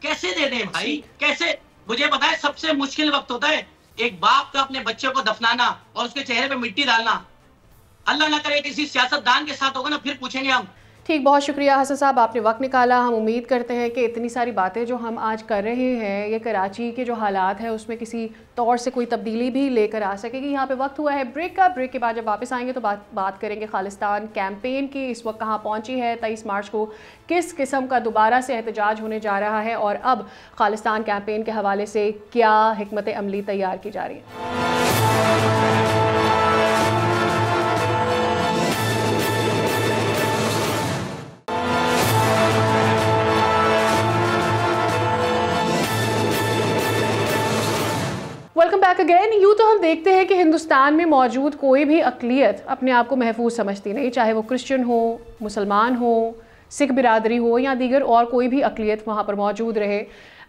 कैसे दे दें भाई, कैसे? मुझे पता है सबसे मुश्किल वक्त होता है एक बाप का अपने बच्चे को दफनाना और उसके चेहरे पे मिट्टी डालना। अल्लाह ना करे किसी सियासतदान के साथ होगा ना, फिर पूछेंगे हम ठीक, बहुत शुक्रिया हसन साहब, आपने वक्त निकाला। हम उम्मीद करते हैं कि इतनी सारी बातें जो हम आज कर रहे हैं ये कराची के जो हालात है उसमें किसी तौर से कोई तब्दीली भी लेकर आ सकेगी। यहाँ पे वक्त हुआ है ब्रेक का। ब्रेक के बाद जब वापस आएंगे तो बात करेंगे खालिस्तान कैंपेन की। इस वक्त कहाँ पहुँची है, 23 मार्च को किस किस्म का दोबारा से एहतजाज होने जा रहा है और अब खालिस्तान कैंपेन के हवाले से क्या हिकमत अमली तैयार की जा रही है। Welcome back again. यूँ तो हम देखते हैं कि हिंदुस्तान में मौजूद कोई भी अक़लियत अपने आप को महफूज समझती नहीं, चाहे वो क्रिश्चियन हो, मुसलमान हो, सिख बिरादरी हो या दीगर और कोई भी अक़लियत वहाँ पर मौजूद रहे।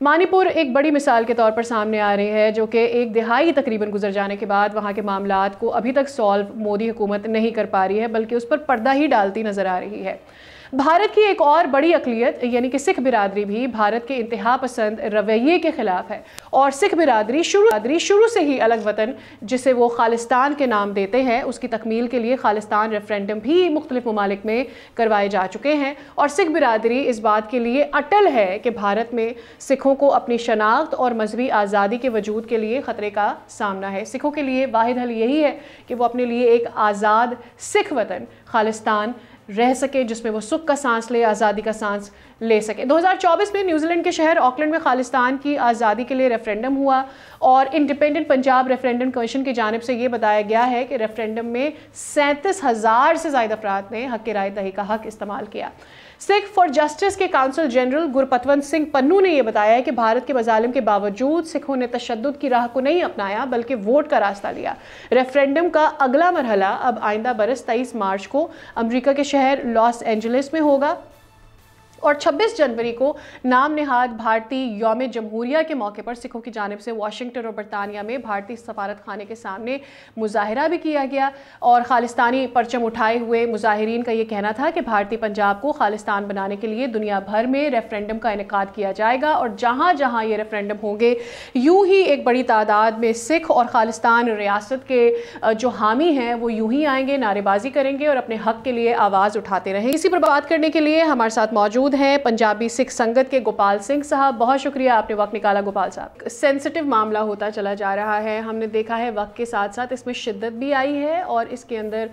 मणिपुर एक बड़ी मिसाल के तौर पर सामने आ रही है, जो कि एक दिहाई तकरीबन गुजर जाने के बाद वहाँ के मामलात को अभी तक सॉल्व मोदी हुकूमत नहीं कर पा रही है, बल्कि उस पर पर्दा ही डालती नज़र आ रही है। भारत की एक और बड़ी अक़लियत यानी कि सिख बिरादरी भी भारत के इंतहा पसंद रवैये के ख़िलाफ़ है और सिख बिरादरी शुरू से ही अलग वतन जिसे वो खालिस्तान के नाम देते हैं उसकी तकमील के लिए खालिस्तान रेफरेंडम भी मुख्तलिफ ममालिक में करवाए जा चुके हैं। और सिख बिरादरी इस बात के लिए अटल है कि भारत में सिखों को अपनी शनाख्त और मजहबी आज़ादी के वजूद के लिए ख़तरे का सामना है। सिखों के लिए वाहिद हल यही है कि वो अपने लिए एक आज़ाद सिख वतन खालिस्तान रह सके, जिसमें वो सुख का सांस ले, आज़ादी का सांस ले सके। 2024 में न्यूजीलैंड के शहर ऑकलैंड में खालिस्तान की आज़ादी के लिए रेफरेंडम हुआ और इंडिपेंडेंट पंजाब रेफरेंडम कमीशन की जानिब से ये बताया गया है कि रेफरेंडम में 37,000 से ज़्यादा अफराद ने हक़ राय दही का हक़ इस्तेमाल किया। सिख फॉर जस्टिस के काउंसिल जनरल गुरपतवंत सिंह पन्नू ने यह बताया है कि भारत के मजालिम के बावजूद सिखों ने तशद्दुद की राह को नहीं अपनाया बल्कि वोट का रास्ता लिया। रेफरेंडम का अगला मरहला अब आइंदा बरस 23 मार्च को अमेरिका के शहर लॉस एंजलिस में होगा और 26 जनवरी को नाम नेहाद भारतीय यौम जमहूरिया के मौके पर सिखों की जानिब से वाशिंगटन और बरतानिया में भारतीय सफारत खाने के सामने मुजाहिरा भी किया गया और खालिस्तानी परचम उठाए हुए मुजाहिरीन का ये कहना था कि भारतीय पंजाब को खालिस्तान बनाने के लिए दुनिया भर में रेफरेंडम का इनेकाद किया जाएगा और जहाँ जहाँ ये रेफरेंडम होंगे यूँ ही एक बड़ी तादाद में सिख और खालिस्तान रियासत के जो हामी हैं वो यूँ ही आएंगे, नारेबाजी करेंगे और अपने हक़ के लिए आवाज़ उठाते रहेंगे। इसी पर बात करने के लिए हमारे साथ मौजूद हैं पंजाबी सिख संगत के गोपाल सिंह साहब। बहुत शुक्रिया, आपने वक्त निकाला गोपाल साहब। सेंसिटिव मामला होता चला जा रहा है, हमने देखा है वक्त के साथ साथ इसमें शिद्दत भी आई है और इसके अंदर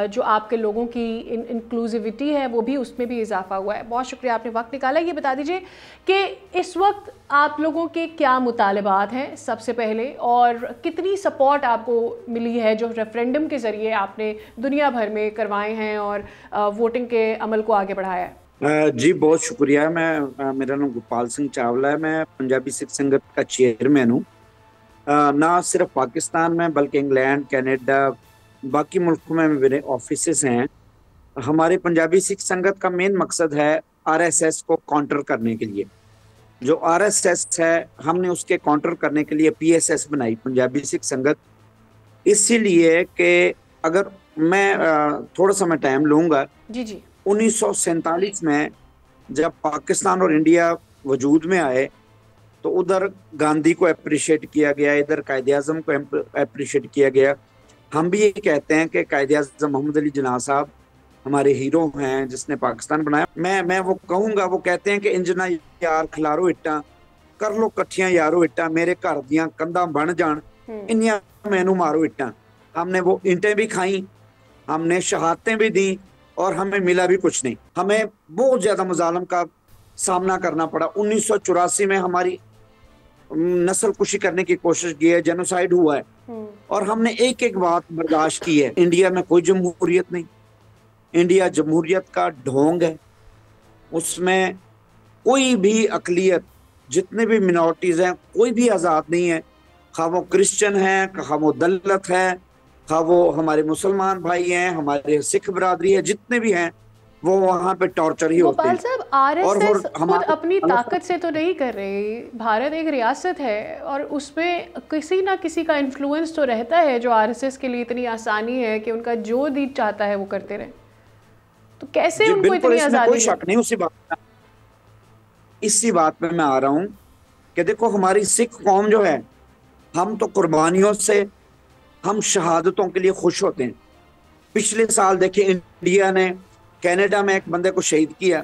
जो आपके लोगों की इंक्लूसिविटी है वो भी, उसमें भी इजाफा हुआ है। बहुत शुक्रिया, आपने वक्त निकाला। ये बता दीजिए कि इस वक्त आप लोगों के क्या मुतालबात हैं सबसे पहले और कितनी सपोर्ट आपको मिली है जो रेफरेंडम के ज़रिए आपने दुनिया भर में करवाए हैं और वोटिंग के अमल को आगे बढ़ाया है। जी बहुत शुक्रिया। मेरा नाम गोपाल सिंह चावला है, मैं पंजाबी सिख संगत का चेयरमैन हूँ। ना सिर्फ पाकिस्तान में बल्कि इंग्लैंड, कनाडा, बाकी मुल्कों में मेरे ऑफिसेस हैं। हमारे पंजाबी सिख संगत का मेन मकसद है आरएसएस को काउंटर करने के लिए। जो आरएसएस है हमने उसके काउंटर करने के लिए पीएसएस बनाई, पंजाबी सिख संगत, इसीलिए कि अगर मैं थोड़ा सा मैं टाइम लूँगा। जी जी। 1947 में जब पाकिस्तान और इंडिया वजूद में आए तो उधर गांधी को अप्रिशिएट किया गया, इधर कायदे आज़म को अप्रिशिएट किया गया। हम भी ये कहते हैं कि कायदे आज़म मोहम्मद अली जिन्ना साहब हमारे हीरो हैं जिसने पाकिस्तान बनाया। मैं वो कहूँगा, वो कहते हैं कि इंजना यार खिलारो इट्टा, कर लो कट्ठियां यारो इट्टा, मेरे घर दियां कंधा बन जान, इन्नियां मैनू मारो इट्टा। हमने वो ईंटें भी खाई, हमने शहादतें भी दी और हमें मिला भी कुछ नहीं। हमें बहुत ज्यादा मुजालम का सामना करना पड़ा। 1984 में हमारी नस्ल कुशी करने की कोशिश की है, जेनोसाइड हुआ है और हमने एक एक बात बर्दाश्त की है। इंडिया में कोई जमहूरियत नहीं, इंडिया जमहूरियत का ढोंग है, उसमें कोई भी अकलियत, जितने भी मिनॉरिटीज हैं, कोई भी आज़ाद नहीं है। खा वो क्रिश्चियन है, खा वो दलित है, खा वो हमारे मुसलमान भाई हैं, हमारे सिख बिरादरी है, जितने भी हैं वो वहाँ पे टॉर्चर ही होते हैं। गोपाल साहब, आरएसएस खुद अपनी ताकत से तो नहीं कर रही। भारत एक रियासत है और उसमें किसी ना किसी का इन्फ्लुएंस तो रहता है जो आरएसएस के लिए इतनी आसानी है कि उनका जो दीद चाहता है वो करते रहे। तो कैसे उनको इतनी आज़ादी? कोई शक नहीं इसी बात पे मैं आ रहा हूँ कि देखो हमारी सिख कौम जो है, हम तो कुर्बानियों से, हम शहादतों के लिए खुश होते हैं। पिछले साल देखिए इंडिया ने कनाडा में एक बंदे को शहीद किया,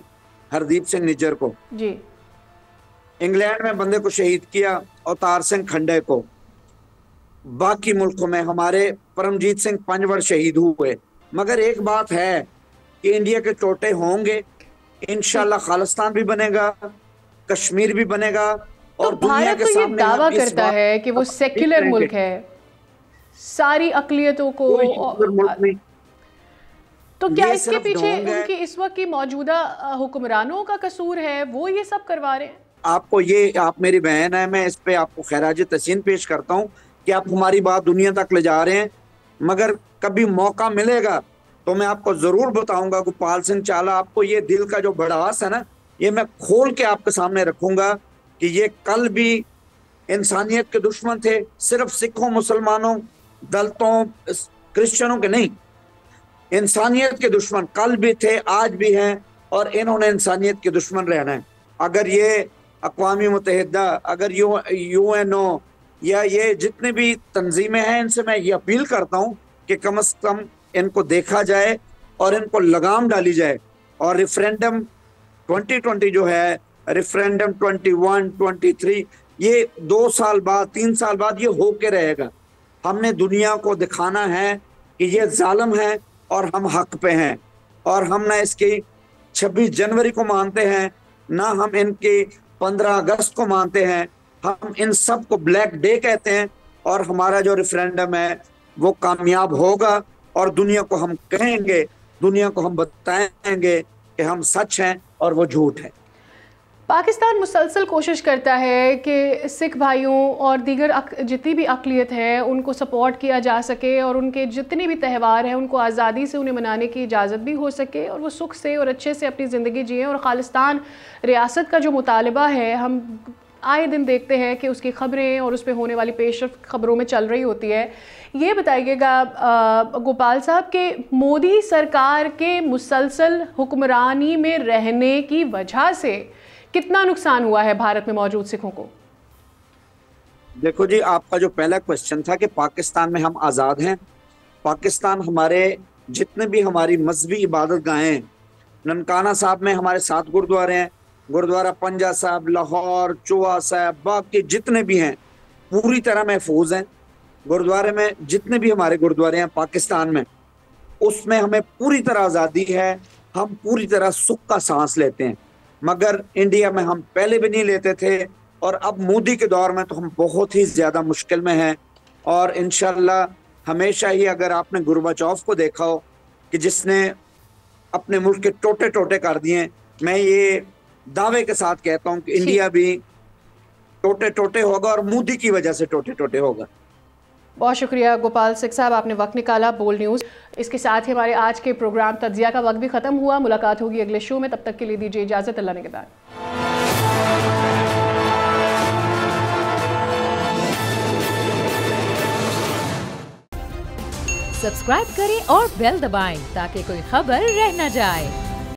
हरदीप सिंह निज्जर को। जी। इंग्लैंड में बंदे को शहीद किया, अवतार सिंह खंडे को। बाकी मुल्कों में हमारे परमजीत सिंह पंजवड़ शहीद हुए। मगर एक बात है कि इंडिया के टोटे होंगे, इंशाल्लाह खालिस्तान भी बनेगा, कश्मीर भी बनेगा। तो और दुनिया भारत के तो ये सामने दावा करता है कि वो सेक्युलर मुल्क है, सारी अकलियतों को। तो क्या इसके पीछे उनकी इस वक्त की मौजूदा हुक्मरानों का कसूर है, वो ये सब करवा रहे हैं? आपको ये, आप मेरी बहन है, मैं इस पे आपको खैराज तहसीन पेश करता हूँ कि आप हमारी बात दुनिया तक ले जा रहे हैं। मगर कभी मौका मिलेगा तो मैं आपको जरूर बताऊंगा गोपाल सिंह चाला, आपको ये दिल का जो भड़ास है ना, ये मैं खोल के आपके सामने रखूंगा कि ये कल भी इंसानियत के दुश्मन थे, सिर्फ सिखों, मुसलमानों, दलितों, क्रिश्चियनों के नहीं, इंसानियत के दुश्मन कल भी थे, आज भी हैं, और इन्होंने इंसानियत के दुश्मन रहना है। अगर ये अक़वामी मुत्तहिदा, अगर UNO या ये जितने भी तंजीमें हैं, इनसे मैं ये अपील करता हूँ कि कम से कम इनको देखा जाए और इनको लगाम डाली जाए। और रेफरेंडम 2020 जो है, रेफरेंडम 21, 23, ये 2 साल बाद, 3 साल बाद ये होके रहेगा। हमने दुनिया को दिखाना है कि ये जालिम है और हम हक पे हैं, और हम ना इसकी 26 जनवरी को मानते हैं, ना हम इनके 15 अगस्त को मानते हैं। हम इन सब को ब्लैक डे कहते हैं, और हमारा जो रेफरेंडम है वो कामयाब होगा, और दुनिया को हम कहेंगे, दुनिया को हम बताएंगे कि हम सच हैं और वो झूठ है। पाकिस्तान मुसलसल कोशिश करता है कि सिख भाइयों और दीगर जितनी भी अक़लियत है उनको सपोर्ट किया जा सके, और उनके जितने भी त्यौहार हैं उनको आज़ादी से उन्हें मनाने की इजाज़त भी हो सके, और वो सुख से और अच्छे से अपनी ज़िंदगी जिएँ। और खालिस्तान रियासत का जो मुतालबा है, हम आए दिन देखते हैं कि उसकी ख़बरें और उस पर होने वाली पेशरफ्त ख़बरों में चल रही होती है। ये बताइएगा गोपाल साहब के मोदी सरकार के मुसलसल हुक्मरानी में रहने की वजह से कितना नुकसान हुआ है भारत में मौजूद सिखों को? देखो जी, आपका जो पहला क्वेश्चन था कि पाकिस्तान में हम आज़ाद हैं, पाकिस्तान हमारे जितने भी हमारी मजहबी इबादत गाहें, ननकाना साहब में हमारे 7 गुरुद्वारे हैं, गुरुद्वारा पंजा साहब, लाहौर, चोआ साहब, बाकी जितने भी हैं पूरी तरह महफूज हैं। गुरुद्वारे में जितने भी हमारे गुरुद्वारे हैं पाकिस्तान में, उसमें हमें पूरी तरह आज़ादी है, हम पूरी तरह सुख का सांस लेते हैं। मगर इंडिया में हम पहले भी नहीं लेते थे, और अब मोदी के दौर में तो हम बहुत ही ज़्यादा मुश्किल में हैं। और इंशाल्लाह हमेशा ही, अगर आपने गोर्बाचोव को देखा हो कि जिसने अपने मुल्क के टोटे टोटे कर दिए, मैं ये दावे के साथ कहता हूँ कि इंडिया भी टोटे टोटे होगा, और मोदी की वजह से टोटे टोटे होगा। बहुत शुक्रिया गोपाल सिंह साहब, आपने वक्त निकाला बोल न्यूज़। इसके साथ ही हमारे आज के प्रोग्राम तज्जिया का वक्त भी ख़त्म हुआ। मुलाकात होगी अगले शो में, तब तक के लिए दीजिए इजाज़त, अल्लाह ने के बाद। सब्सक्राइब करें और बेल दबाएं ताकि कोई खबर रह न जाए।